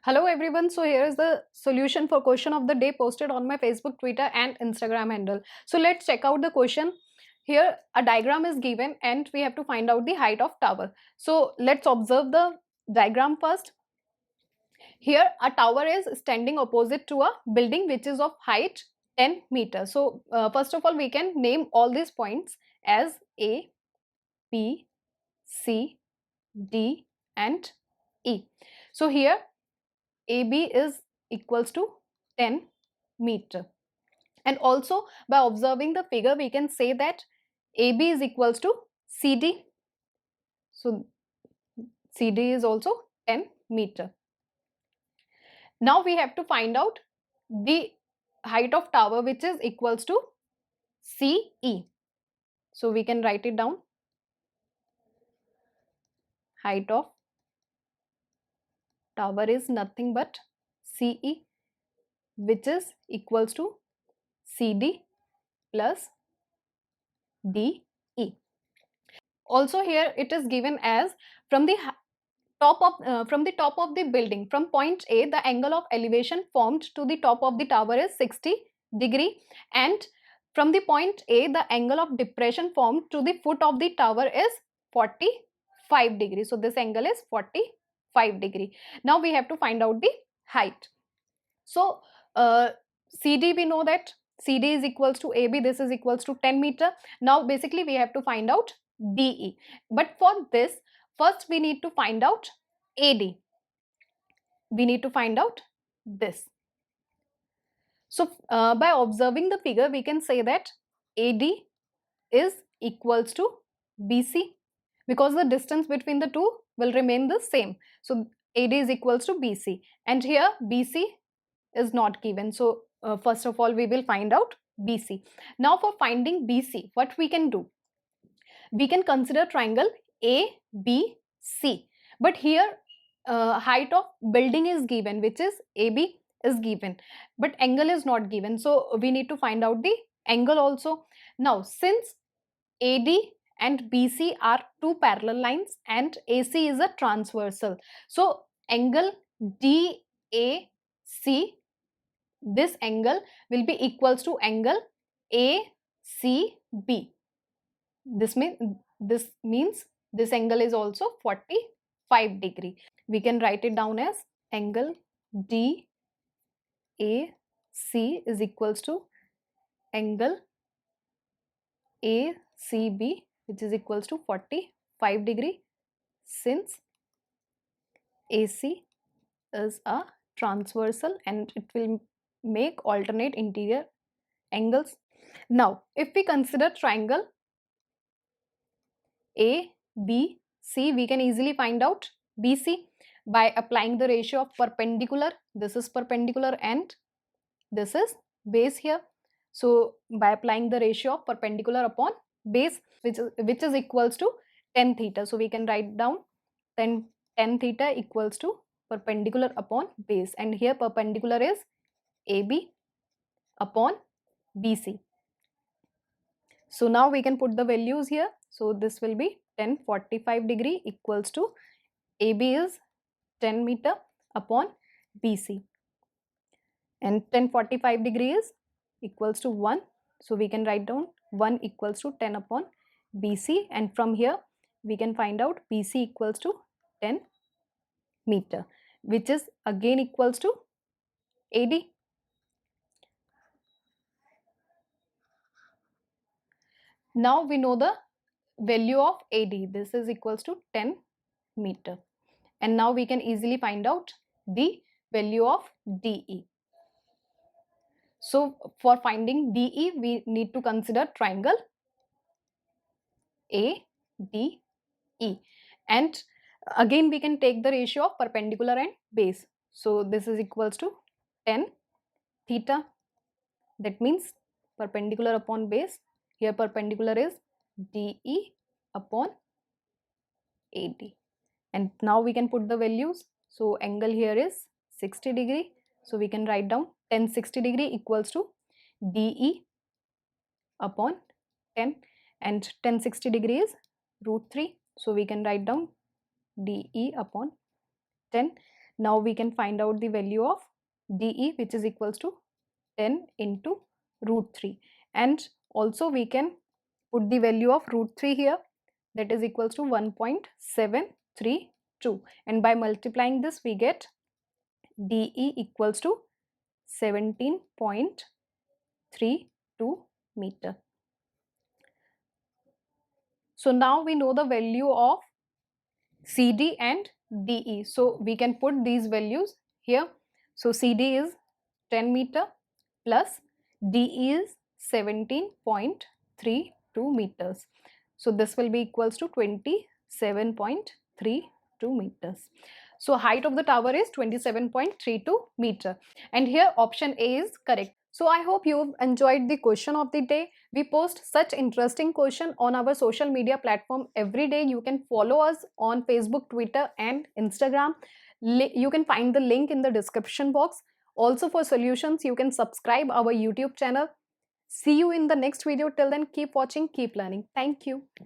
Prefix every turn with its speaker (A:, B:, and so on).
A: Hello everyone. So here is the solution for question of the day posted on my Facebook, Twitter and Instagram handle. So let's check out the question. Here a diagram is given and we have to find out the height of tower. So let's observe the diagram first. Here a tower is standing opposite to a building which is of height 10 meters. So first of all we can name all these points as A, B, C, D and E. So here AB is equals to 10 meter. And also by observing the figure, we can say that AB is equals to CD. So CD is also 10 meter. Now we have to find out the height of tower which is equals to CE. So we can write it down. Height of tower is nothing but CE, which is equals to CD plus DE. Also here it is given as from the top of the building, from point A, the angle of elevation formed to the top of the tower is 60° and from the point A, the angle of depression formed to the foot of the tower is 45°. So this angle is 45°. Now we have to find out the height. So CD, we know that CD is equals to AB, this is equals to 10 meter. Now basically we have to find out DE. But for this, first we need to find out AD. We need to find out this. So by observing the figure, we can say that AD is equals to BC because the distance between the two will remain the same. So AD is equals to BC and here BC is not given. So first of all we will find out BC. Now for finding BC, what we can do? We can consider triangle ABC, but here height of building is given, which is AB is given, but angle is not given. So we need to find out the angle also. Now since AD and BC are two parallel lines and AC is a transversal, so angle DAC, this angle will be equals to angle ACB. This means this angle is also 45°. We can write it down as angle DAC is equals to angle ACB, which is equals to 45°, since AC is a transversal and it will make alternate interior angles. Now if we consider triangle ABC, we can easily find out BC by applying the ratio of perpendicular. This is perpendicular and this is base here. So by applying the ratio of perpendicular upon base, which is equals to tan theta. So we can write down then tan theta equals to perpendicular upon base, and here perpendicular is AB upon BC. So now we can put the values here. So this will be tan 45° equals to AB is 10 meter upon BC, and tan 45° is equals to 1. So we can write down 1 equals to 10 upon BC, and from here we can find out BC equals to 10 meter, which is again equals to AD. Now we know the value of AD. This is equals to 10 meter. And now we can easily find out the value of DE. So for finding DE, we need to consider triangle ADE. And again we can take the ratio of perpendicular and base. So this is equals to tan theta. That means perpendicular upon base. Here perpendicular is DE upon AD. And now we can put the values. So angle here is 60°. So we can write down tan 60° equals to DE upon 10, and tan 60° is √3. So we can write down DE upon 10. Now we can find out the value of DE, which is equals to 10 into root 3, and also we can put the value of root 3 here, that is equals to 1.732, and by multiplying this we get DE equals to 17.32 meter. So now we know the value of CD and DE, so we can put these values here. So CD is 10 meter plus DE is 17.32 meters. So this will be equals to 27.32 meters. So height of the tower is 27.32 meter, and here option A is correct. So I hope you've enjoyed the question of the day. We post such interesting question on our social media platform every day. You can follow us on Facebook, Twitter and Instagram. You can find the link in the description box. Also for solutions, you can subscribe our YouTube channel. See you in the next video. Till then, keep watching, keep learning. Thank you.